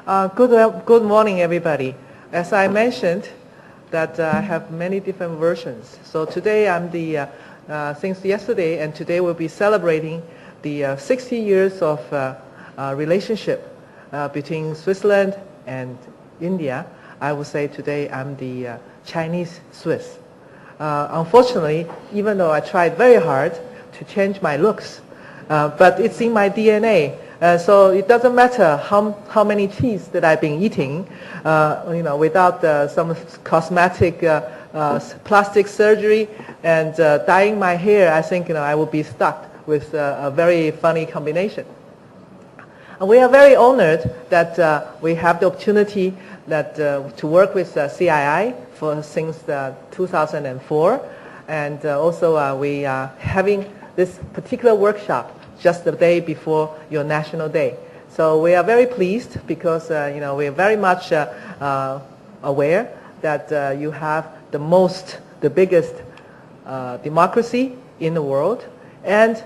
Good morning, everybody. As I mentioned, that I have many different versions. So today I'm since yesterday and today we'll be celebrating the 60 years of relationship between Switzerland and India. I would say today I'm the Chinese Swiss. Unfortunately, even though I tried very hard to change my looks, but it's in my DNA. So it doesn't matter how many cheese that I've been eating, without some cosmetic plastic surgery and dyeing my hair, I think I will be stuck with a very funny combination. And we are very honored that we have the opportunity to work with CII since 2004, and also we are having this particular workshop just the day before your National Day. So we are very pleased because we are very much aware that you have the biggest democracy in the world, and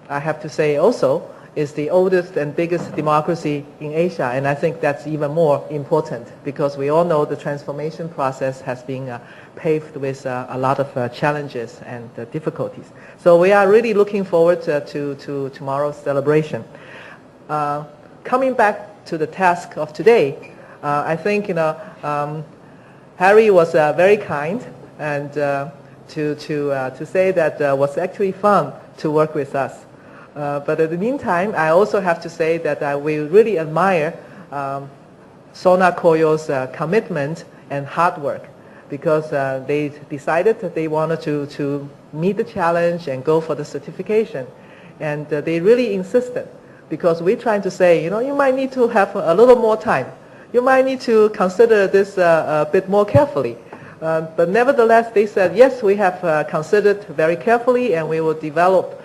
I have to say also is the oldest and biggest democracy in Asia, and I think that's even more important because we all know the transformation process has been paved with a lot of challenges and difficulties. So we are really looking forward to tomorrow's celebration. Coming back to the task of today, I think Harry was very kind and to say that was actually fun to work with us. But in the meantime, I also have to say that we really admire Sona Koyo's commitment and hard work because they decided that they wanted to meet the challenge and go for the certification. And they really insisted because we're trying to say, you might need to have a little more time. You might need to consider this a bit more carefully. But nevertheless, they said, yes, we have considered very carefully and we will devote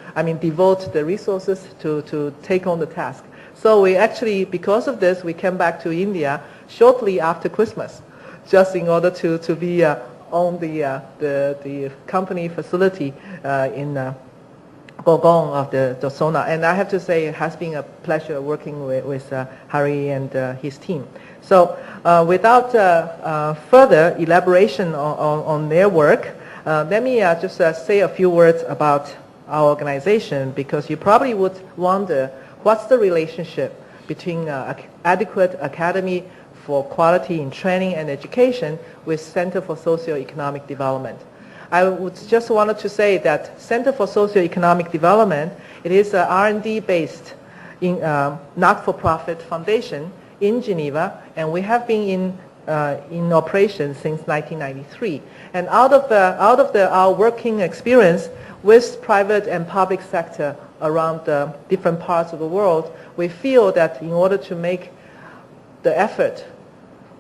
the resources to take on the task. So we actually, because of this, we came back to India shortly after Christmas, just in order to be on the company facility in Gogong of the Sona. And I have to say it has been a pleasure working with Harry and his team. So without further elaboration on their work, let me just say a few words about our organization, because you probably would wonder what's the relationship between adequate academy for quality in training and education with Center for Socio-Economic Development. I would just wanted to say that Center for Socio-Economic Development, it is a R&D based not-for-profit foundation in Geneva, and we have been in operation since 1993. And out of our working experience with private and public sector around different parts of the world, we feel that in order to make the effort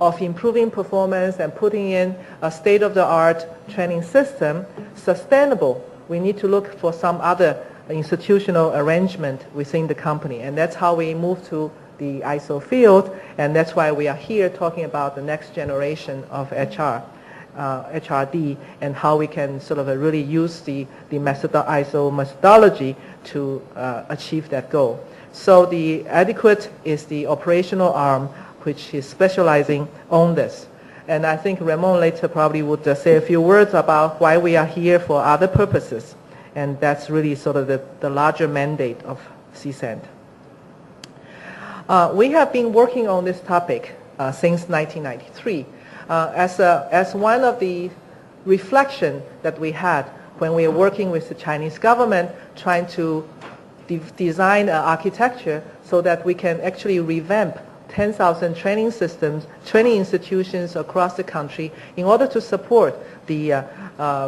of improving performance and putting in a state-of-the-art training system sustainable, we need to look for some other institutional arrangement within the company. And that's how we move to the ISO field, and that's why we are here talking about the next generation of HRD and how we can sort of really use the ISO methodology to achieve that goal. So the adequate is the operational arm which is specializing on this. And I think Ramon later probably would say a few words about why we are here for other purposes. And that's really sort of the larger mandate of CSAND. We have been working on this topic since 1993 as one of the reflection that we had when we were working with the Chinese government trying to design an architecture so that we can actually revamp 10,000 training systems, training institutions across the country in order to support the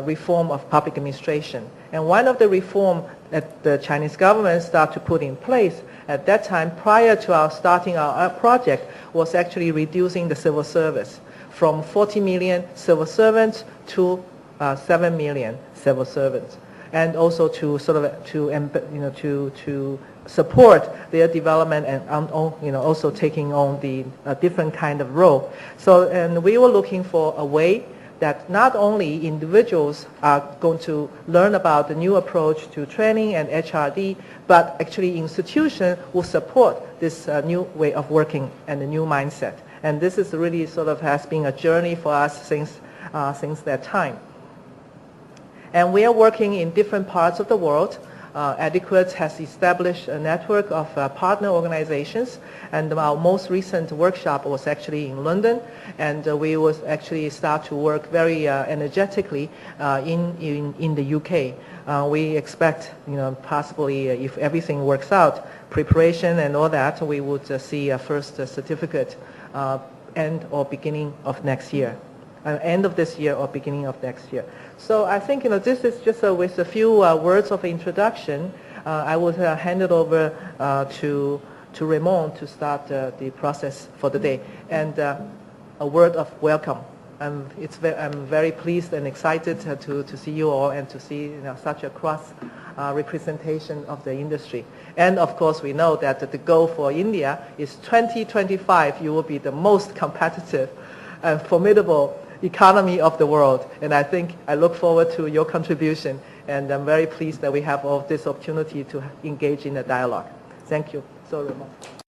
reform of public administration. And one of the reform that the Chinese government started to put in place at that time prior to our starting our project was actually reducing the civil service from 40 million civil servants to 7 million civil servants, and also to sort of to support their development and also taking on the different kind of role. So, and we were looking for a way that not only individuals are going to learn about the new approach to training and HRD, but actually institutions will support this new way of working and a new mindset. And this is really sort of has been a journey for us since that time. And we are working in different parts of the world. Adequate has established a network of partner organizations, and our most recent workshop was actually in London, and we will actually start to work very energetically in the UK. We expect, possibly if everything works out, preparation and all that, we would see a first certificate end or beginning of next year. End of this year or beginning of next year. So I think this is just with a few words of introduction. I will hand it over to Raymond to start the process for the day. And a word of welcome. I'm very pleased and excited to see you all and to see such a cross representation of the industry. And of course, we know that the goal for India is 2025. You will be the most competitive and formidable economy of the world, and I look forward to your contribution, and I'm very pleased that we have all this opportunity to engage in a dialogue. Thank you. So, Raymond.